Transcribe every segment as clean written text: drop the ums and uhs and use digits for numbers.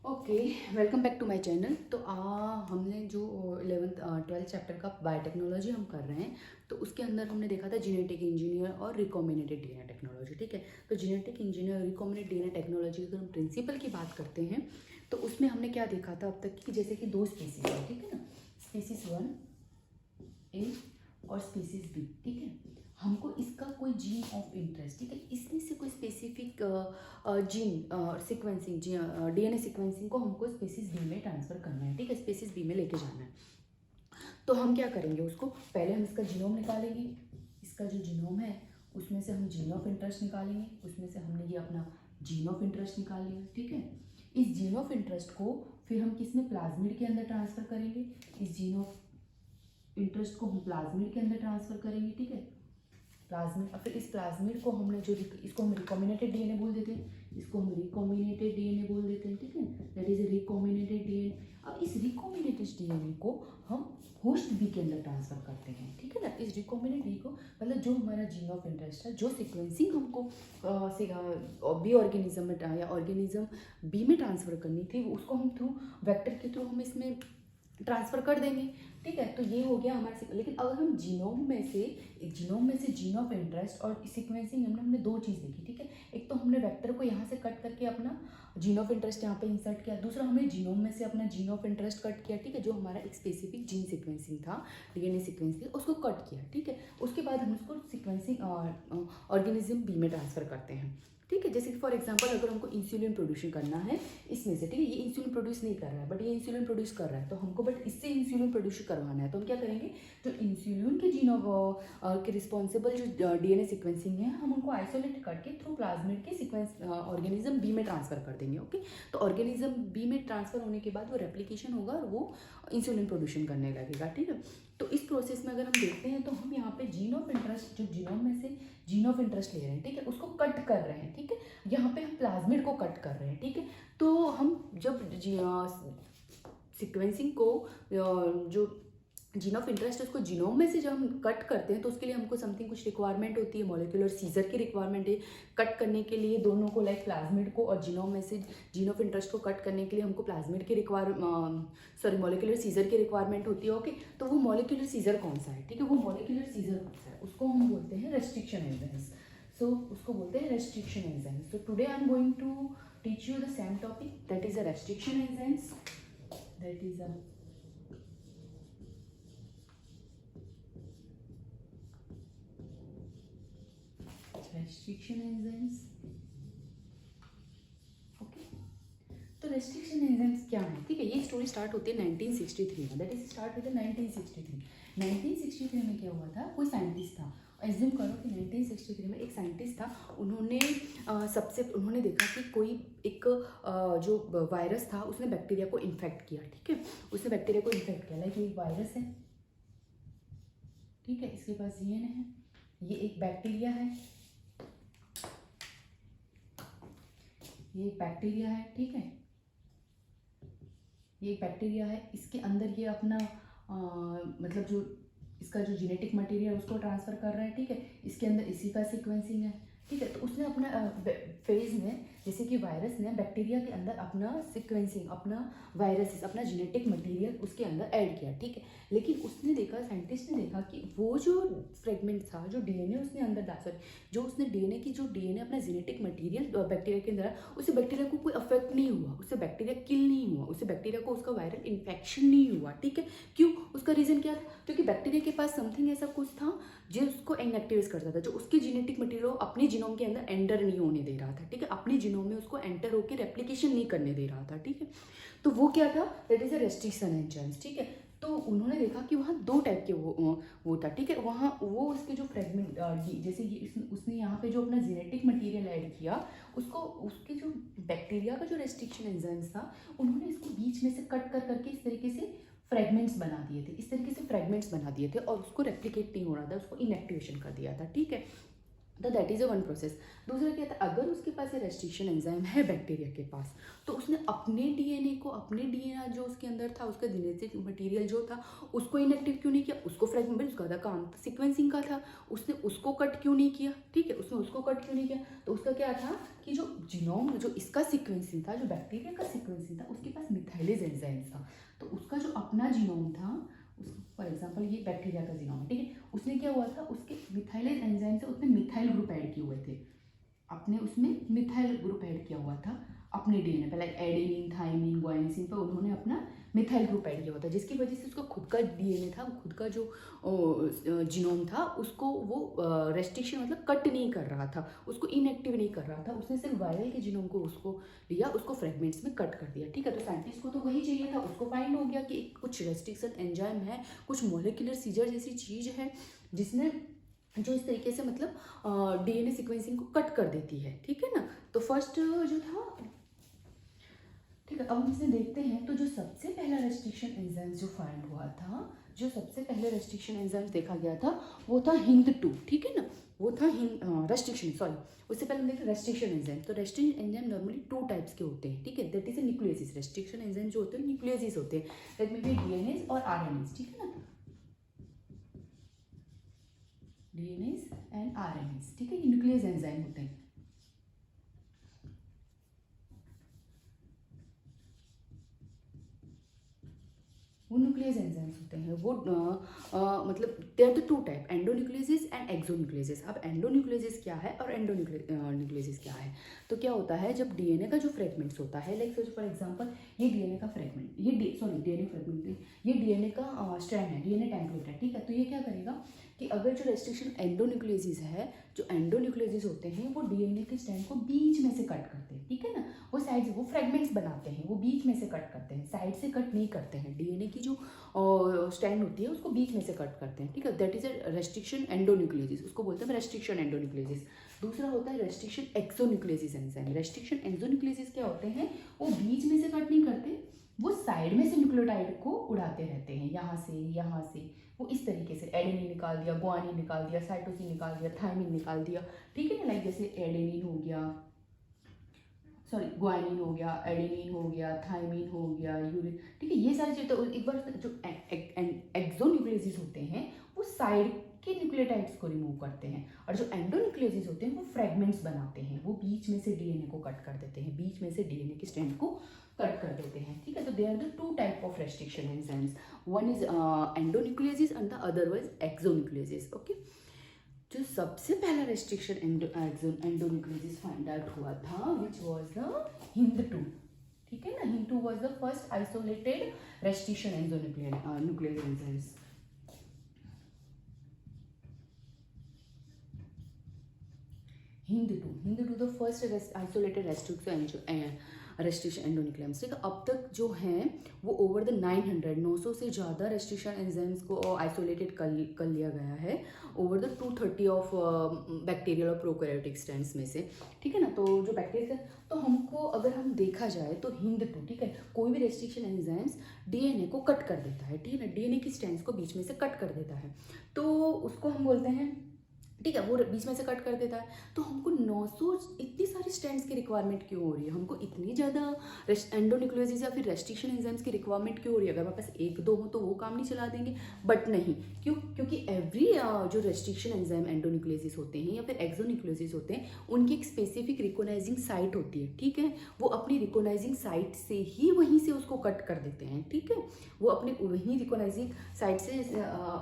Okay, welcome back to my channel. तो हमने जो 11th 12th चैप्टर का बायोटेक्नोलॉजी हम कर रहे हैं, तो उसके अंदर हमने देखा था जेनेटिक इंजीनियर और रिकॉम्बिनेटेड डीएनए टेक्नोलॉजी। ठीक है, तो जेनेटिक इंजीनियर और रिकॉम्बिनेटेड डीएनए टेक्नोलॉजी की अगर हम प्रिंसिपल की बात करते हैं तो उसमें हमने क्या देखा था अब तक कि जैसे कि दो स्पीसीज है, ठीक है ना, स्पीसीज 1A और स्पीसीज बी। ठीक है, हमको इसका कोई जीन ऑफ इंटरेस्ट, ठीक है, इसमें से कोई specific gene sequencing DNA sequencing को हमको स्पीसीज बी में ट्रांसफर करना है। ठीक है, स्पीसीज बी में लेके जाना है। तो हम क्या करेंगे, उसको पहले हम इसका जीनोम निकालेंगे। इसका जो जीनोम है उसमें से हम जीन ऑफ इंटरेस्ट निकालेंगे, उसमें से हमने ये अपना जीन ऑफ इंटरेस्ट निकाल लिया। ठीक है, इस जीन ऑफ इंटरेस्ट को फिर हम किस में, प्लाज्मिड के अंदर ट्रांसफर करेंगे। इस जीन ऑफ इंटरेस्ट को हम प्लाज्मिड के अंदर ट्रांसफर करेंगे। ठीक है, प्लाज्मिड, और फिर इस प्लाज्मिड को हमने जो इसको हम रिकॉम्बिनेटेड डीएनए बोल देते हैं, इसको हम रिकॉम्बिनेटेड डीएनए बोल देते हैं। ठीक है, दैट इज रिकॉम्बिनेटेड डीएनए। अब इस रिकॉम्बिनेटेड डीएनए को हम होस्ट बी के अंदर ट्रांसफर करते हैं। ठीक है ना, इस रिकॉम्बिनेट बी को, मतलब जो हमारा जीन ऑफ इंटरेस्ट है, जो सीक्वेंसिंग हमको बी ऑर्गेनिज्म में या ऑर्गेनिज्म बी में ट्रांसफर करनी थी, उसको हम थ्रू वेक्टर के थ्रू हम इसमें ट्रांसफ़र कर देंगे। ठीक है, तो ये हो गया हमारे लेकिन अगर हम जीनोम में से जीन ऑफ इंटरेस्ट और सीक्वेंसिंग हमने दो चीज़ देखी। ठीक है, एक तो हमने वेक्टर को यहाँ से कट करके अपना जीन ऑफ इंटरेस्ट यहाँ पे इंसर्ट किया, दूसरा हमने जीनोम में से अपना जीन ऑफ इंटरेस्ट कट किया। ठीक है, जो हमारा एक स्पेसिफिक जीन सीक्वेंसिंग था, डीएनए सीक्वेंसिंग, उसको कट किया। ठीक है, उसके बाद हम उसको सीक्वेंसिंग ऑर्गेनिज्म बी में ट्रांसफ़र करते हैं। ठीक है, जैसे फॉर एग्जांपल अगर हमको इंसुलिन प्रोड्यूस करना है इसमें से, ठीक है, ये इंसुलिन प्रोड्यूस नहीं कर रहा है बट ये इंसुलिन प्रोड्यूस कर रहा है, तो हमको बट इससे इंसुलिन प्रोड्यूस करवाना है, तो हम क्या करेंगे, जो इंसुलिन के जीन के रिस्पॉन्सिबल जो डीएनए सीक्वेंसिंग है, हम उनको आइसोलेट करके थ्रू प्लाज्मिड के सीक्वेंस ऑर्गेनिज्म बी में ट्रांसफर कर देंगे। ओके, तो ऑर्गेनिज्म बी में ट्रांसफर होने के बाद वो रेप्लिकेशन होगा और वो इंसुलिन प्रोड्यूशन करने लगेगा। ठीक है, तो इस प्रोसेस में अगर हम देखते हैं तो हम यहाँ पे जीन ऑफ इंटरेस्ट, जो जीनोम में से जीन ऑफ इंटरेस्ट ले रहे हैं, ठीक है, उसको कट कर रहे हैं। ठीक है, यहाँ पे हम प्लाज्मिड को कट कर रहे हैं। ठीक है, तो हम जब सीक्वेंसिंग को जो जीन ऑफ इंटरेस्ट है उसको जीनोम में से जब हम कट करते हैं तो उसके लिए हमको समथिंग कुछ रिक्वायरमेंट होती है, मॉलिक्यूलर सीजर की रिक्वायरमेंट है कट करने के लिए दोनों को, लाइक प्लाज्मिड को और जीनोम में से जीन ऑफ इंटरेस्ट को कट करने के लिए हमको प्लाज्मिड की मॉलिक्यूलर सीजर की रिक्वायरमेंट होती है। ओके, तो वो मॉलिक्यूलर सीजर कौन सा है, ठीक है, वो मॉलिक्यूलर सीजर कौन सा है, उसको हम बोलते हैं रेस्ट्रिक्शन एंजाइम्स। सो उसको बोलते हैं रेस्ट्रिक्शन एंजाइम्स। तो today I am going to teach you the same topic, that is a restriction enzymes, that is a restriction enzymes. Okay, तो रेस्ट्रिक्शन एंजाइम्स क्या है, ठीक है, ये स्टोरी स्टार्ट होती है 1963 में, दैट इज स्टार्ट विद 1963। 1963 में क्या हुआ था, कोई साइंटिस्ट था, एज्यूम करो कि 1963 में एक साइंटिस्ट था, उन्होंने देखा कि कोई एक जो वायरस था उसने बैक्टीरिया को इन्फेक्ट किया। ठीक है, उसने बैक्टीरिया को इन्फेक्ट किया, लाइक ये एक वायरस है, ठीक है, इसके पास डीएनए है, ये एक बैक्टीरिया है, ये एक बैक्टीरिया है, ठीक है, ये एक बैक्टीरिया है, इसके अंदर ये अपना मतलब जो इसका जो जेनेटिक मटेरियल उसको ट्रांसफ़र कर रहा है। ठीक है, इसके अंदर इसी का सीक्वेंसिंग है। ठीक है, तो उसने अपना फेज में, जैसे कि वायरस ने बैक्टीरिया के अंदर अपना सीक्वेंसिंग, अपना वायरस, अपना जेनेटिक मटेरियल उसके अंदर ऐड किया। ठीक है, लेकिन उसने देखा, साइंटिस्ट ने देखा कि वो जो फ्रेगमेंट था, जो डीएनए उसने अंदर डाला, जो उसने डीएनए अपना जेनेटिक मटेरियल बैक्टीरिया के अंदर, उससे बैक्टीरिया को कोई अफेक्ट नहीं हुआ, उससे बैक्टीरिया किल नहीं हुआ, उससे बैक्टीरिया को उसका वायरल इन्फेक्शन नहीं हुआ। ठीक है, क्यों, उसका रीज़न क्या था, क्योंकि बैक्टीरिया के पास समथिंग ऐसा कुछ था जो उसको इनएक्टिवेट करता था, जो उसके जेनेटिक मटेरियल अपने जीनोम के अंदर एंटर नहीं होने दे रहा था। ठीक है, अपने जीनोम में उसको एंटर होकर रेप्लिकेशन नहीं करने दे रहा था। ठीक है, तो वो क्या था, that is a restriction enzymes. ठीक है, तो उन्होंने देखा कि वहाँ दो टाइप के वो था। ठीक है, वहाँ वो उसके जो फ्रेगमेंट, जैसे ये उसने यहाँ पे जो अपना जेनेटिक मटेरियल ऐड किया, उसको उसके जो बैक्टीरिया का जो रेस्ट्रिक्शन एंजाइम्स था, उन्होंने इसको बीच में से कट कर करके इस तरीके से फ्रेगमेंट्स बना दिए थे, और उसको रेप्लिकेट नहीं हो रहा था, उसको इनएक्टिवेशन कर दिया था। ठीक है, तो that is a one process. दूसरा क्या था, अगर उसके पास ये रेस्ट्रिक्शन एंजाइम है बैक्टीरिया के पास, तो उसने अपने डीएनए को, अपने डीएनए जो उसके अंदर था, उसका जेनेटिक मटेरियल जो था, उसको इनएक्टिव क्यों नहीं किया, उसको फ्रेगमेंट, उसका था काम सीक्वेंसिंग का था, उसने उसको कट क्यों नहीं किया, ठीक है, उसने उसको कट क्यों नहीं किया। तो उसका क्या था कि जो जीनोम, जो इसका सीक्वेंसिंग था, जो बैक्टीरिया का सीक्वेंसिंग था, उसके पास मिथाइलेज एंजाइम था। तो उसका जो अपना जीनोम था, फॉर एग्जाम्पल ये बैक्टीरिया का जीनोम है, ठीक है, उसने क्या हुआ था, उसके मिथाइलेज एंजाइम से उसने मिथाइल ग्रुप ऐड किए हुए थे, अपने उसमें मिथाइल ग्रुप ऐड किया हुआ था अपने डीएनए पे, लाइक एडेनिन, थाइमिन, ग्वाइनसिन पर उन्होंने अपना मिथाइल ग्रुप ऐड किया हुआ था, जिसकी वजह से उसका खुद का डीएनए था, खुद का जो जीनोम था, उसको वो रेस्ट्रिक्शन मतलब कट नहीं कर रहा था, उसको इनएक्टिव नहीं कर रहा था, उसने सिर्फ वायरल के जीनोम को उसको लिया, उसको फ्रेगमेंट्स में कट कर दिया, ठीक है। तो साइंटिस्ट को तो वही चाहिए था, उसको फाइंड हो गया कि कुछ रेस्ट्रिक्शन एंजाइम है, कुछ मोलिकुलर सीजर जैसी चीज़ है जिसने, जो इस तरीके से मतलब डीएनए सीक्वेंसिंग को कट कर देती है, ठीक है ना। तो फर्स्ट जो था, ठीक है, अब हम इसे देखते हैं। तो जो सबसे पहला रेस्ट्रिक्शन एंजाइम जो फाइंड हुआ था, जो सबसे पहले रेस्ट्रिक्शन एंजाइम देखा गया था, वो था हिंद 2, ठीक है ना, वो था रेस्ट्रिक्शन, सॉरी, उससे पहले हम देखते हैं रेस्ट्रिक्शन एंजाइम। तो रेस्ट्रिक्शन एंजाइम नॉर्मली 2 टाइप्स के होते हैं, ठीक है, that is a nucleases. Restriction enzyme जो होते हैं न्यूक्लियोसिस होते हैं, दैट में भी डीएनएस और आरएनएस, ठीक है ना, डीएनएस एंड आरएनएस, ठीक है, ये न्यूक्लियस एंजाइम होते हैं। वो न्यूक्लियस एंजाइम्स होते हैं, वो मतलब they are the 2 type, endonucleases and exonucleases. अब एंडोन्यूक्लियोसिस क्या है और एंडोन्यूक्लियोसिस क्या है। तो क्या होता है, जब डीएनए का जो फ्रेगमेंट्स होता है, लाइक फॉर एग्जांपल ये डीएनए का फ्रेगमेंट, ये डीएनए फ्रेगमेंट, ये डीएनए का स्ट्रैंड है, डीएनए टेम्पलेट है, ठीक है। तो ये क्या करेगा कि अगर जो रेस्ट्रिक्शन एंडोन्यूक्लियोसिस है, जो एंडोन्यूक्लियोसिस होते हैं, वो डीएनए के स्ट्रैंड को बीच में से कट करते हैं, ठीक है ना, वो साइड, वो फ्रेगमेंट्स बनाते हैं, वो बीच में से कट करते हैं, साइड से कट नहीं करते हैं, डीएनए की जो स्ट्रैंड होती है उसको बीच में से कट करते हैं, ठीक है, दैट इज अ रेस्ट्रिक्शन एंडोन्यूक्लियोसिस, उसको बोलते हैं रेस्ट्रिक्शन एंडोन्यूक्लियोसिस। दूसरा होता है रेस्ट्रिक्शन एक्सोन्यूक्लियोसिस एंजाइम। रेस्ट्रिक्शन एक्सोन्यूक्लियोसिस क्या होते हैं, वो बीच में से कट नहीं करते, वो साइड में से न्यूक्लियोटाइड को उड़ाते रहते हैं, यहाँ से वो इस तरीके से एडेनिन निकाल दिया, गुआनिन निकाल दिया, साइटोसिन निकाल दिया, थायमिन निकाल दिया, ठीक है ना, लाइक जैसे एडेनिन हो गया, सॉरी ग्वानिन हो गया, एडेनिन हो गया, थायमिन हो गया, यूरिन, ठीक है, ये सारी चीज़ें। तो एक बार जो एक्सोन्यूक्लियोसिस होते हैं वो साइड के न्यूक्लियोटाइड्स को रिमूव करते हैं, और जो एंडोन्यूक्लियोसिस होते हैं वो फ्रेगमेंट्स बनाते हैं, वो बीच में से डीएनए को कट कर देते हैं, बीच में से डीएनए के स्ट्रैंड को कट कर देते हैं, ठीक है। तो they are the 2 type of restriction enzymes, one is endonucleases and the other wise exonucleases, okay. जो सबसे पहला रेस्ट्रिक्शन एंडोन्यूक्लियोसिस फाइंड आउट हुआ था, विच वाज द हिंद 2, ठीक है ना, Hind 2 was the first isolated restriction endonuclease enzymes. Hind 2 the first isolated restriction endonucleases, ठीक है। अब तक जो हैं वो ओवर द 900 से ज़्यादा रेस्ट्रिक्शन एंजाइम्स को आइसोलेटेड कर लिया गया है ओवर द 230 ऑफ बैक्टीरियल और प्रोकैरियोटिक स्ट्रैंड्स में से, ठीक है ना। तो जो बैक्टीरिया, तो हमको अगर हम देखा जाए तो हिंद 2, ठीक है, कोई भी रेस्ट्रिक्शन एंजाइम्स डीएनए को कट कर देता है, ठीक है ना, डीएनए की स्ट्रैंड्स को बीच में से कट कर देता है, तो उसको हम बोलते हैं, ठीक है, वो बीच में से कट कर देता है। तो हमको 900 इतनी सारी स्ट्रैंड्स की रिक्वायरमेंट क्यों हो रही है, हमको इतनी ज़्यादा एंडोन्यूक्लियोसिस या फिर रेस्ट्रिक्शन एंजाइम्स की रिक्वायरमेंट क्यों हो रही है। अगर हमारे पास 1-2 हो तो वो काम नहीं चला देंगे, बट नहीं, क्योंकि एवरी जो रेस्ट्रिक्शन एंजाइम एंडोन्यूक्लियोसिस होते हैं या फिर एक्सोन्यूक्लियोसिस होते हैं, उनकी एक स्पेसिफिक रिकोनाइजिंग साइट होती है, ठीक है, वो अपनी रिकोनाइजिंग साइट से ही वहीं से उसको कट कर देते हैं, ठीक है, वो अपने वहीं रिकोनाइजिंग साइट से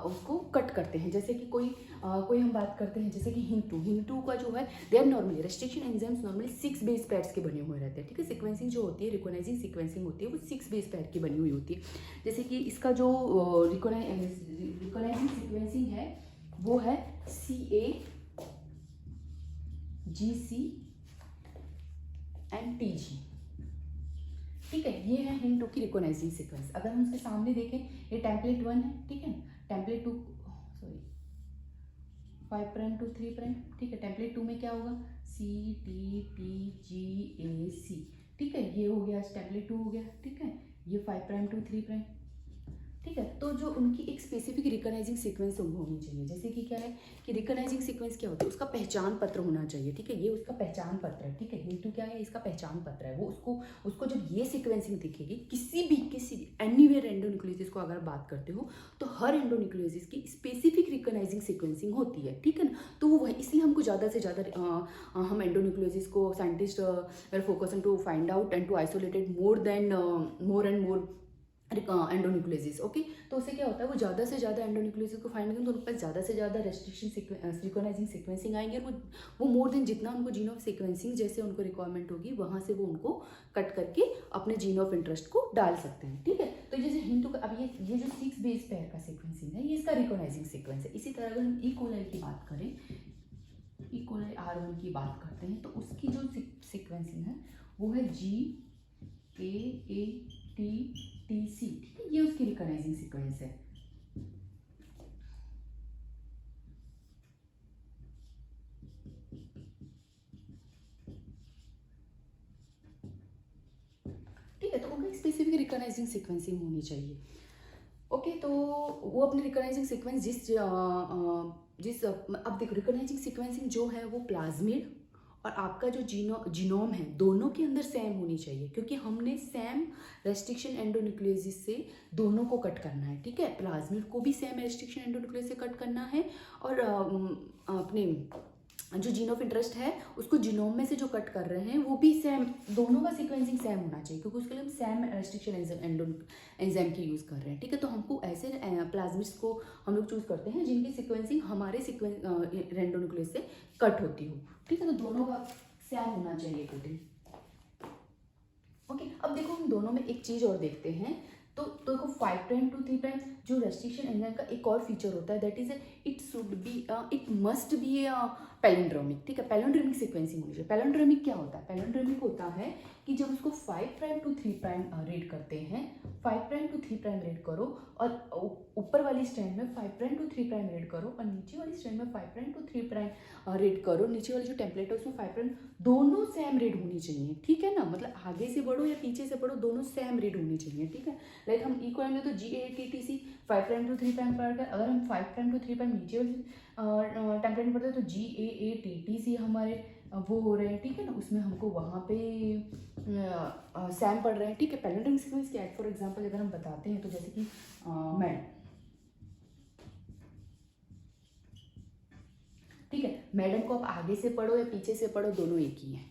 उसको कट करते हैं। जैसे कि कोई हम बात करते हैं, जैसे कि हिंद 2 का जो है, they are normally restriction enzymes normally 6 base pairs के बने हुए रहते हैं, ठीक है। सीक्वेंसिंग जो होती है, रिकोनाइजिंग सीक्वेंसिंग होती है, वो 6 बेस पेयर की बनी हुई होती है। जैसे कि इसका जो रिकोनाइजिंग सीक्वेंसिंग है वो है CA GC एंड TG, ठीक है, ये है हिंद 2 की रिकोनाइजिंग सीक्वेंस। अगर हम उसके सामने देखें, ये टेम्पलेट 1 है, ठीक है, टेम्पलेट 2, सॉरी 5' to 3', ठीक है, टेम्पलेट 2 में क्या होगा, CTTGAC, ठीक है, ये हो गया टेम्पलेट 2 हो गया, ठीक है, ये 5' to 3', ठीक है। तो जो उनकी एक स्पेसिफिक रिकॉग्नाइजिंग सीक्वेंस होनी चाहिए, जैसे कि क्या है कि रिकॉग्नाइजिंग सीक्वेंस क्या होता है, उसका पहचान पत्र होना चाहिए, ठीक है। ये उसका पहचान पत्र है, ठीक है। हिंटू क्या है, इसका पहचान पत्र है। वो उसको जब ये सीक्वेंसिंग दिखेगी किसी भी एनीवेयर एंडोन्यूक्लियोसिस को अगर बात करते हो तो हर एंडोन्यूक्लियोसिस की स्पेसिफिक रिकॉग्नाइजिंग सीक्वेंसिंग होती है, ठीक है ना। तो वो इसलिए हमको ज़्यादा से ज़्यादा हम एंडोन्यूक्लियोसिस को scientist focus to find out and to isolated more and more endonucleases, okay. तो उससे क्या होता है, वो ज़्यादा से ज़्यादा एंडोन्यूक्लियोसिस को फाइंड करेंगे तो उनके पास ज़्यादा से ज़्यादा रेस्ट्रिक्शन सिक्वेनाइजिंग सीक्वेंसिंग आएंगे, और वो मोर देन जितना उनको जीन ऑफ सीक्वेंसिंग जैसे उनको रिक्वायरमेंट होगी वहाँ से वो उनको कट करके अपने जीन ऑफ इंटरेस्ट को डाल सकते हैं, ठीक है। तो जैसे हिंटू का अब ये जो 6 बेस पेयर का सीक्वेंसिंग है, ये इसका रिकॉग्नाइजिंग सीक्वेंस है। इसी तरह अगर हम इकोलाई की बात करें, इकोलाई R1 की बात करते हैं, तो उसकी जो सीक्वेंसिंग है वो है GAATTC, ठीक है। ये उसकी रिकॉग्नाइजिंग सीक्वेंस है। ठीक है, तो उनका स्पेसिफिक रिकॉग्नाइजिंग सीक्वेंसिंग होनी चाहिए, ओके। तो वो अपने रिकॉग्नाइजिंग सीक्वेंस अब देखो रिकॉग्नाइजिंग सीक्वेंसिंग जो है वो प्लाज्मिड और आपका जो जीनोम है दोनों के अंदर सेम होनी चाहिए, क्योंकि हमने सेम रेस्ट्रिक्शन एंडोन्यूक्लियोसिस से दोनों को कट करना है, ठीक है। प्लाज्मिड को भी सेम रेस्ट्रिक्शन एंडोन्यूक्लियोसिस से कट करना है, और अपने जो जीन ऑफ इंटरेस्ट है उसको जीनोम में से जो कट कर रहे हैं वो भी सेम, दोनों का सीक्वेंसिंग सेम होना चाहिए, क्योंकि उसके लिए हम सेम रेस्ट्रिक्शन एंजाइम की यूज़ कर रहे हैं, ठीक है। तो हमको ऐसे प्लाज्मिड्स को हम लोग चूज़ करते हैं जिनकी सीक्वेंसिंग हमारे एंडोन्यूक्लियस से कट होती हो, ठीक है। तो दोनों का सेम होना चाहिए कोटिंग, ओके। अब देखो हम दोनों में एक चीज़ और देखते हैं, तो देखो 5 प्राइम टू 3 प्राइम जो रेस्ट्रिक्शन एंजाइम का एक और फीचर होता है, that is it must be palindromic, ठीक है। पैलिंड्रोमिक सीक्वेंसिंग होनी चाहिए। पैलिंड्रोमिक क्या होता है, पैलिंड्रोमिक होता है कि जब उसको 5 प्राइम टू 3 प्राइम रीड करते हैं, 5 प्राइम टू 3 प्राइम रीड करो, और ऊपर वाली स्ट्रैंड में 5 प्राइम टू 3 प्राइम रीड करो, और नीचे वाली स्ट्रैंड में 5 प्राइम टू 3 प्राइम रीड करो। नीचे वाली जो टेम्पलेट है उसमें 5 प्राइम, दोनों सेम रीड होनी चाहिए, ठीक है ना। मतलब आगे से बढ़ो या पीछे से बढ़ो दोनों सेम रीड होनी चाहिए, ठीक है। लाइक हम इक्वल में तो GATTC 5 प्राइम टू 3 प्राइम पढ़ कर, अगर हम 5 प्राइम टू 3 प्राइम नीचे वाली टेम्पलेट में पढ़ते हैं तो GAATTC हमारे वो हो रहे हैं, ठीक है ना। उसमें हमको वहाँ पे सैम पढ़ रहे हैं, ठीक है। पैलिंड्रोमिक सीक्वेंस क्या है, फॉर एग्जांपल अगर हम बताते हैं तो जैसे कि ठीक है, मैडम को आप आगे से पढ़ो या पीछे से पढ़ो दोनों एक ही है,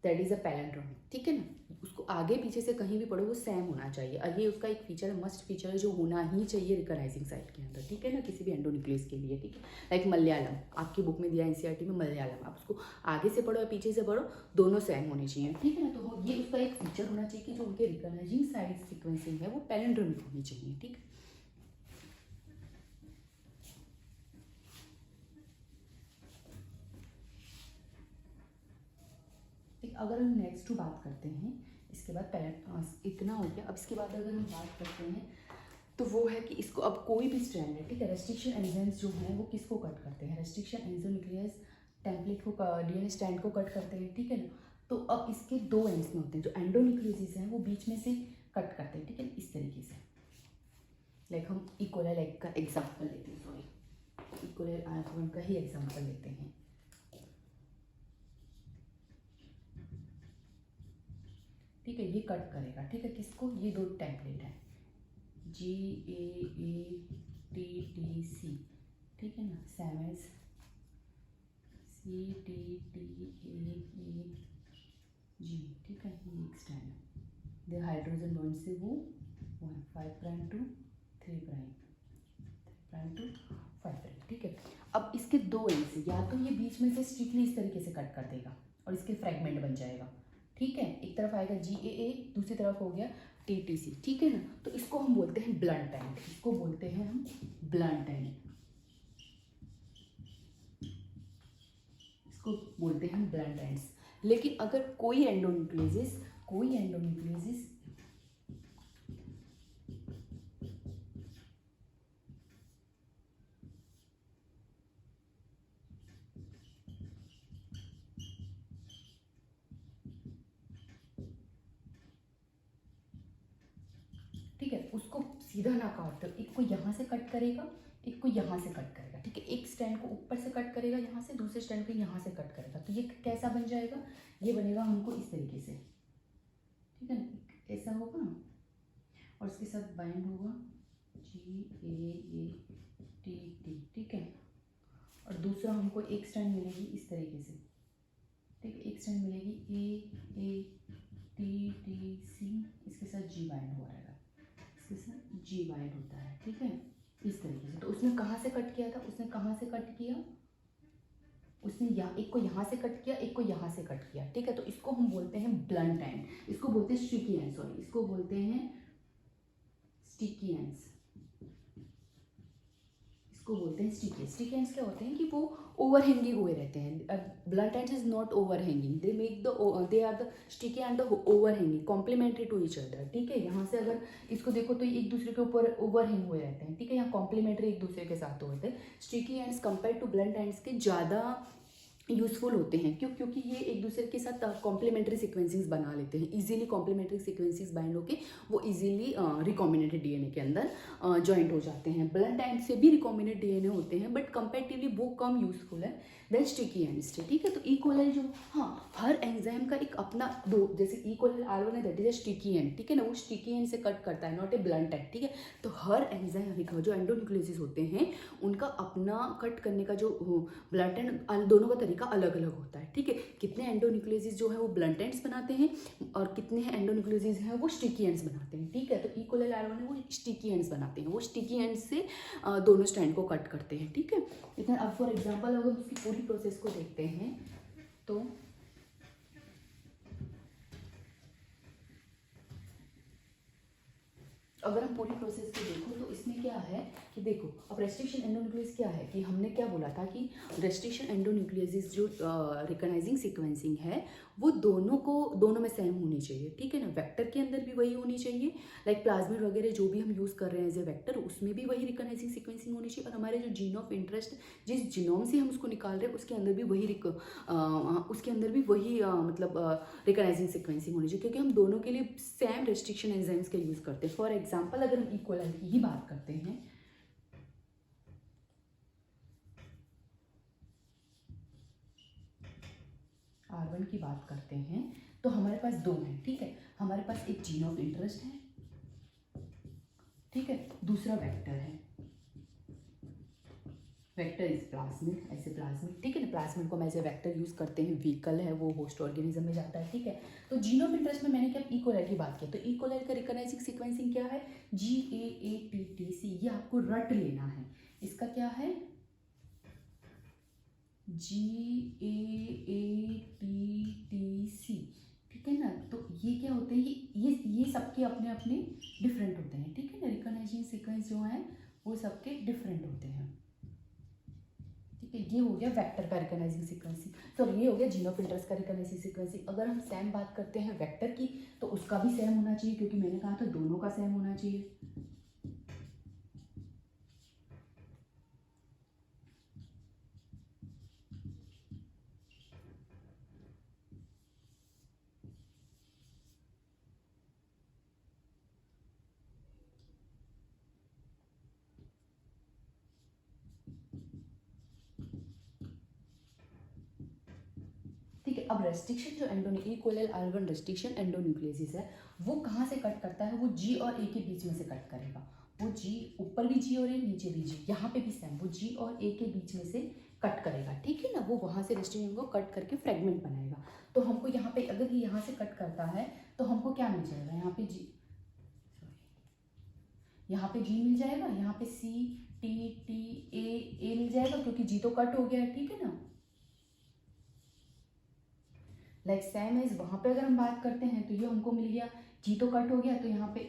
दैट इज अ पैलिंड्रोमिक, ठीक है ना। उसको आगे पीछे से कहीं भी पढ़ो वो सेम होना चाहिए, और ये उसका एक फीचर है, मस्ट फीचर है, जो होना ही चाहिए रिकॉग्नाइजिंग साइट के अंदर, ठीक है ना, किसी भी एंडोन्यूक्लियस के लिए, ठीक है। लाइक मलयालम आपकी बुक में दिया NCERT में मलयालम, आप उसको आगे से पढ़ो या पीछे से पढ़ो दोनों सेम होने चाहिए, ठीक है ना। तो ये उसका एक फीचर होना चाहिए कि जो उनके रिकॉग्नाइजिंग साइट सीक्वेंसिंग है वो पैलिंड्रोमिक होनी चाहिए, ठीक है। अगर हम नेक्स्ट बात करते हैं, इसके बाद इतना हो गया। अब इसके बाद अगर हम बात करते हैं तो वो है कि इसको अब कोई भी स्ट्रैंड है, ठीक है, रेस्ट्रिक्शन एंजाइम्स जो हैं वो किसको कट करते हैं, रेस्ट्रिक्शन एंडोन्यूक्लियस टेम्पलेट को DNA स्ट्रैंड को कट करते हैं, ठीक है ना। तो अब इसके दो एंड्स में होते हैं, जो एंडोन्यूक्लियोसिस हैं वो बीच में से कट करते हैं, ठीक है, इस तरीके से। लाइक हम इकोलाई लाइक का एग्जाम्पल लेते हैं, सॉरी इकोलाई R1 का ही एग्जाम्पल लेते हैं, ठीक है। ये कट करेगा, ठीक है, किसको, ये दो टेम्पलेट है GAATTC, ठीक है ना, सेम एज CTTAAG, ठीक है। ये एक स्ट्रैंड है, दे हाइड्रोजन बॉन्ड से वो 5 prime to 3 prime, 3 prime to 5 prime, ठीक है। अब इसके दो एंड से या तो ये बीच में से स्ट्रिक्टली इस तरीके से कट कर देगा और इसके फ्रेगमेंट बन जाएगा, ठीक है। एक तरफ आएगा GAA, दूसरी तरफ हो गया TTC, ठीक है ना। तो इसको हम बोलते हैं ब्लंट एंड, इसको बोलते हैं हम ब्लंट एंड, इसको बोलते हैं ब्लंट एंड्स। लेकिन अगर कोई एंडोन्यूक्लियोसिस ठीक है, उसको सीधा ना काटते हो, एक को यहाँ से कट करेगा, एक को यहाँ से कट करेगा, ठीक है। एक स्टैंड को ऊपर से कट करेगा यहाँ से, दूसरे स्टैंड को यहाँ से कट करेगा, तो ये कैसा बन जाएगा, ये बनेगा हमको इस तरीके से, ठीक है ना, ऐसा होगा और इसके साथ बाइंड होगा GAATT, ठीक है। और दूसरा हमको एक स्टैंड मिलेगी इस तरीके से, ठीक है, एक स्टैंड मिलेगी AATTC, इसके साथ G बाइंड हो रहेगा, इसके साथ G बाइंड होता है, ठीक है, इस तरीके से। तो उसने कहाँ से कट किया था, उसने कहाँ से कट किया, उसने एक को यहाँ से कट किया, एक को यहाँ से कट किया, ठीक है। तो इसको हम बोलते हैं ब्लंट एंड, इसको बोलते हैं स्टिकी एंड, सॉरी इसको बोलते हैं स्टिकी एंड्स, इसको बोलते हैं स्टिकी। स्टिकी एंड्स क्या होते हैं कि वो ओवरहैंगिंग हुए रहते हैं। Blunt ends is not overhanging, they are the sticky end the overhanging, complementary to each other, ठीक है। यहाँ से अगर इसको देखो तो एक दूसरे के ऊपर ओवरहैंग हुए रहते हैं, ठीक है, यहाँ कॉम्प्लीमेंट्री एक दूसरे के साथ होते हैं। Sticky ends compare to blunt ends के ज़्यादा यूज़फुल होते हैं, क्यों, क्योंकि ये एक दूसरे के साथ कॉम्प्लीमेंट्री सीक्वेंसेस बना लेते हैं इजीली, कॉम्प्लीमेंट्री सीक्वेंसेस बाइंड होके वो इजीली रिकॉम्बिनेटेड डीएनए के अंदर जॉइंट हो जाते हैं। ब्लंट एंड से भी रिकॉम्बिनेट डीएनए होते हैं बट कंपैरेटिवली वो कम यूजफुल है देन स्टिकी एंड्स, ठीक है। तो ई कोलाई जो, हाँ, हर एंजाइम का एक अपना दो, जैसे ई कोलाई R1 है that is a sticky and, ठीक है ना, वो स्टिकी एंड से कट करता है, नॉट ए ब्लंट एंड, ठीक है। तो हर एंजाइम जो एंडोन्यूक्लियोसिस होते हैं उनका अपना कट करने का जो ब्लंट एंड दोनों का तरीका अलग अलग होता है, ठीक है। कितने एंडोन्यूक्लियोसिस जो है वो ब्लंट एंड्स बनाते हैं और कितने एंडोन्यूक्लियोसिस हैं वो स्टिकी एंड्स बनाते हैं, ठीक है। तो ई कोलाई R1 है वो स्टिकी एंड्स बनाते हैं, वो स्टिकी एंड्स से दोनों स्टैंड को कट करते हैं, ठीक है। इतना अब फॉर एग्जांपल अगर उसकी पूरी प्रोसेस को देखते हैं तो अगर हम पूरी प्रोसेस को देखो तो इसमें क्या है कि देखो, अब रेस्ट्रिक्शन एंडोन्यूक्लियस क्या है कि हमने क्या बोला था कि रेस्ट्रिक्शन एंडोन्यूक्लियस जो रिकॉग्नाइजिंग सीक्वेंसिंग है वो दोनों में सेम होनी चाहिए, ठीक है ना। वेक्टर के अंदर भी वही होनी चाहिए, लाइक प्लाज्मिड वगैरह जो भी हम यूज़ कर रहे हैं एज ए वेक्टर, उसमें भी वही रिकॉग्नाइजिंग सीक्वेंसिंग होनी चाहिए। और हमारे जो जीन ऑफ इंटरेस्ट, जिस जीनोम से हम उसको निकाल रहे हैं उसके अंदर भी वही मतलब रिकॉग्नाइजिंग सीक्वेंसिंग होनी चाहिए, क्योंकि हम दोनों के लिए सेम रेस्ट्रिक्शन एंजाइम्स का यूज़ करते हैं। फॉर एग्जाम्पल अगर हम ई कोलाई की ही बात करते हैं, R1 की बात करते हैं तो हमारे पास दो हैं, ठीक है। हमारे पास एक जीन ऑफ इंटरेस्ट है, ठीक है, दूसरा वेक्टर है, वेक्टर इज प्लाज्मिड, ऐसे प्लाज्मिड, ठीक है ना। प्लाज्मिड को हम एज ए वेक्टर यूज करते हैं, व्हीकल है, वो होस्ट ऑर्गेनिज्म में जाता है, ठीक है। तो जीन ऑफ इंटरेस्ट में मैंने क्या ई कोलाई की बात की, तो ई कोलाई का रिकॉग्नाइजिंग सीक्वेंसिंग क्या है, GAATTC, ये आपको रट लेना है, इसका क्या है GAATTC, ठीक है ना। तो ये क्या होते हैं, ये सबके अपने अपने डिफरेंट होते हैं, ठीक है ना। रिकॉग्नाइजिंग सीक्वेंस जो है वो सबके डिफरेंट होते हैं, ठीक है। ये हो गया वेक्टर का रिकॉग्नाइजिंग सीक्वेंसिंग, तो ये हो गया जीन ऑफ इंटरेस्ट का रिकॉग्नाइजिंग सीक्वेंसिंग। अगर हम सेम बात करते हैं वेक्टर की तो उसका भी सेम होना चाहिए, क्योंकि मैंने कहा था दोनों का सेम होना चाहिए। अब रेस्ट्रिक्शन जो ई कोलाई R1 रेस्ट्रिक्शन एंडोन्यूक्लियोसिस है वो कहाँ से कट करता है, वो G और A के बीच में से कट करेगा। वो G ऊपर भी G और A नीचे भी G, यहाँ पे भी सेम, वो G और A के बीच में से कट करेगा, ठीक है ना। वो वहाँ से रेस्ट्रिक्शन को कट करके फ्रेगमेंट बनाएगा। तो हमको यहाँ पे अगर ये यहाँ से कट करता है तो हमको क्या मिल जाएगा, यहाँ पे G, यहाँ पे G मिल जाएगा, यहाँ पे C T T A मिल जाएगा, क्योंकि G तो कट हो गया है, ठीक है ना। लाइक सेम एज वहाँ पे अगर हम बात करते हैं तो ये हमको मिल गया, G तो कट हो गया, तो यहाँ पे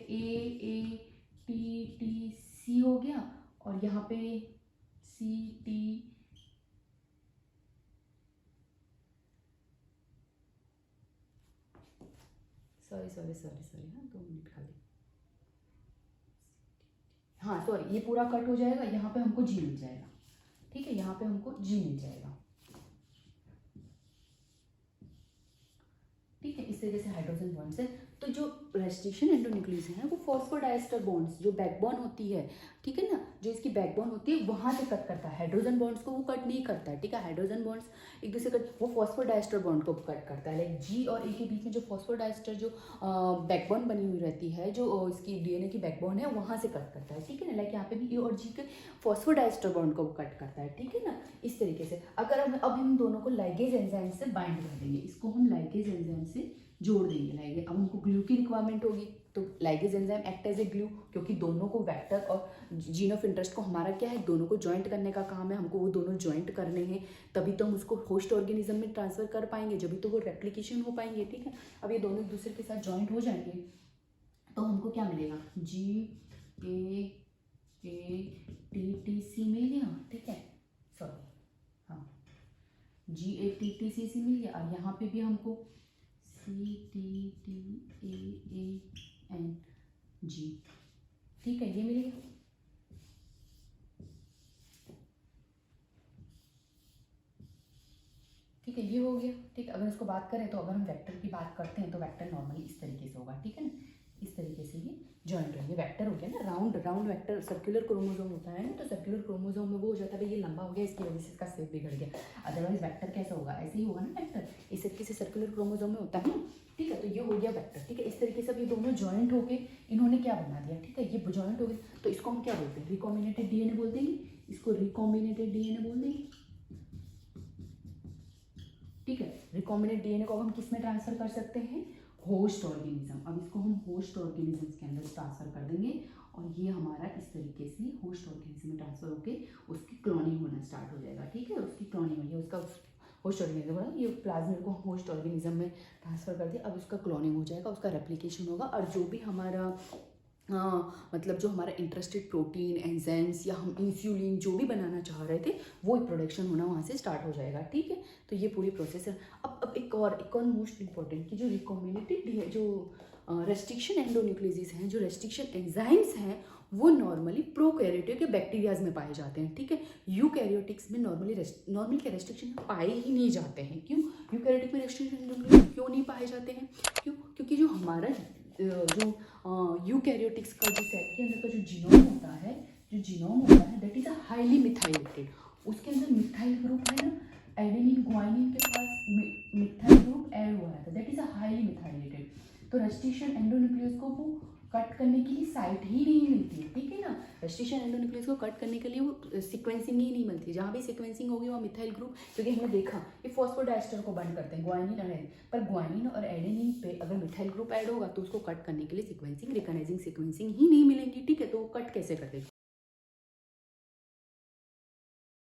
AATTC हो गया, और यहाँ पे CT, सॉरी हाँ 2 मिनट खाली, हाँ सॉरी, ये पूरा कट हो जाएगा, यहाँ पे हमको G मिल जाएगा, ठीक है, यहाँ पे हमको G मिल जाएगा, ठीक है। इस तरीके से हाइड्रोजन बॉन्ड से, तो तो जो रेस्ट्रिक्शन एंडोन्यूक्लियस है वो फॉस्फोडाइस्टर बॉन्ड्स जो बैकबोन होती है, ठीक है ना, जो इसकी बैकबोन होती है वहाँ से कट करता है। हाइड्रोजन बॉन्ड्स को वो कट नहीं करता है, ठीक है। हाइड्रोजन बॉन्ड्स एक दूसरे कट, वो फॉस्फोडाइस्टर बॉन्ड को कट करता है। लाइक जी और ए के बीच में जो फॉस्फोडाइस्टर जो बैकबोन बनी हुई रहती है, जो इसकी डीएनए की बैकबोन है, वहाँ से कट करता है, ठीक है ना। लाइक यहाँ पे भी ए और जी के फॉस्फोडाइस्टर बॉन्ड को कट करता है, ठीक है ना। इस तरीके से अगर अब हम दोनों को लाइगेज एंजाइम से बाइंड कर देंगे, इसको हम लाइगेज एंजाइम से जोड़ देंगे। लाइगेज, अब हमको ग्लू की रिक्वायरमेंट होगी, तो ligase enzyme act as a glue, क्योंकि दोनों को वेक्टर और जीन ऑफ इंटरेस्ट को हमारा क्या है, दोनों को ज्वाइंट करने का काम है। हमको वो दोनों ज्वाइंट करने हैं, तभी तो हम उसको होस्ट ऑर्गेनिज्म में ट्रांसफर कर पाएंगे, जब भी तो वो रेप्लिकेशन हो पाएंगे, ठीक है। अब ये दोनों एक दूसरे के साथ ज्वाइंट हो जाएंगे तो हमको क्या मिलेगा, GATTC मिल गया, ठीक है। सॉरी, हाँ, GATTC मिल गया। और यहाँ पे भी हमको CTTAANG, ठीक है, ये मिल गया। ठीक है, ये हो गया, ठीक है। अगर इसको बात करें तो अगर हम वेक्टर की बात करते हैं तो वेक्टर नॉर्मली इस तरीके से होगा, ठीक है ना। इस तरीके से ये जॉइंट है, ये वेक्टर हो गया ना। राउंड वेक्टर सर्कुलर क्रोमोसोम होता है ना, तो सर्कुलर क्रोमोसोम में वो हो जाता है भाई, ये लंबा हो गया, इसकी वजह से इसका शेप बिगड़ गया। अदरवाइज वेक्टर कैसा होगा, ऐसे ही होगा ना वेक्टर, इस तरीके से सर्कुलर क्रोमोसोम में होता है ना, ठीक है। तो ये हो गया वेक्टर, ठीक है। इस तरीके से अब ये दोनों ज्वाइंट हो गए, इन्होंने क्या बना दिया, ठीक है, ये ज्वाइंट हो गए, तो इसको हम क्या बोलते हैं, रिकॉम्बिनेटेड डीएनए बोल देंगे, इसको रिकॉम्बिनेटेड डीएनए बोल देंगे, ठीक है। रिकॉम्बिनेट डीएनए को अब हम किस में ट्रांसफर कर सकते हैं, होस्ट ऑर्गेनिज्म। अब इसको हम होस्ट ऑर्गेनिज्म के अंदर ट्रांसफर कर देंगे और ये हमारा इस तरीके से होस्ट ऑर्गेनिज्म में ट्रांसफर होके उसकी क्लोनिंग होना स्टार्ट हो जाएगा, ठीक है। उसकी क्लोनिंग होगी, उसका होस्ट ऑर्गेनिज्म होगा, ये प्लाज्मिड को होस्ट ऑर्गेनिज्म में ट्रांसफर कर दिया। अब उसका क्लोनिंग हो जाएगा, उसका रेप्लिकेशन होगा, और जो भी हमारा मतलब जो हमारा इंटरेस्टेड प्रोटीन, एंजाइम्स या हम इंसुलिन जो भी बनाना चाह रहे थे, वो प्रोडक्शन होना वहाँ से स्टार्ट हो जाएगा, ठीक है। तो ये पूरी प्रोसेस है। अब एक और मोस्ट इंपॉर्टेंट कि जो रिकॉम्बिनेटेड जो रेस्ट्रिक्शन एंडोन्यूक्लियस हैं, जो रेस्ट्रिक्शन एंजाइम्स हैं, वो नॉर्मली प्रोकैरियोटिक के बैक्टीरियाज में पाए जाते हैं, ठीक है। यूकैरियोटिक्स में नॉर्मली के रेस्ट्रिक्शन पाए ही नहीं जाते हैं। क्यों यूकैरियोटिक में रेस्ट्रिक्शन एंडोन्यूक्लियस क्यों नहीं पाए जाते हैं, क्यों, क्योंकि जो हमारा जो यूकैरियोटिक्स का जो सेल के अंदर का जो जीनोम होता है, that is a highly methylated. उसके अंदर मिथाइल ग्रुप है ना, एडेनिन ग्वाइनिन के पास मिथाइल ग्रुप ऐड हुआ है, that is a highly methylated. तो रेस्ट्रिक्शन एंडोन्यूक्लियस को वो कट करने के लिए साइट ही नहीं मिलती है, ठीक है ना। रेस्ट्रिक्शन एंडोन्यूक्लियस को कट करने के लिए वो सीक्वेंसिंग ही नहीं मिलती। जहाँ भी सीक्वेंसिंग होगी वहाँ मिथाइल ग्रुप, क्योंकि हमने देखा ये फॉस्फोडाइस्टर को बंद करते हैं, ग्वाइनिन और एडेनिन, पर ग्वाइनिन और एडेनिन पे अगर मिथाइल ग्रुप ऐड होगा तो उसको कट करने के लिए सीक्वेंसिंग, रिकॉग्नाइजिंग सीक्वेंसिंग ही नहीं मिलेंगी, ठीक है। तो वो कट कैसे करेगा,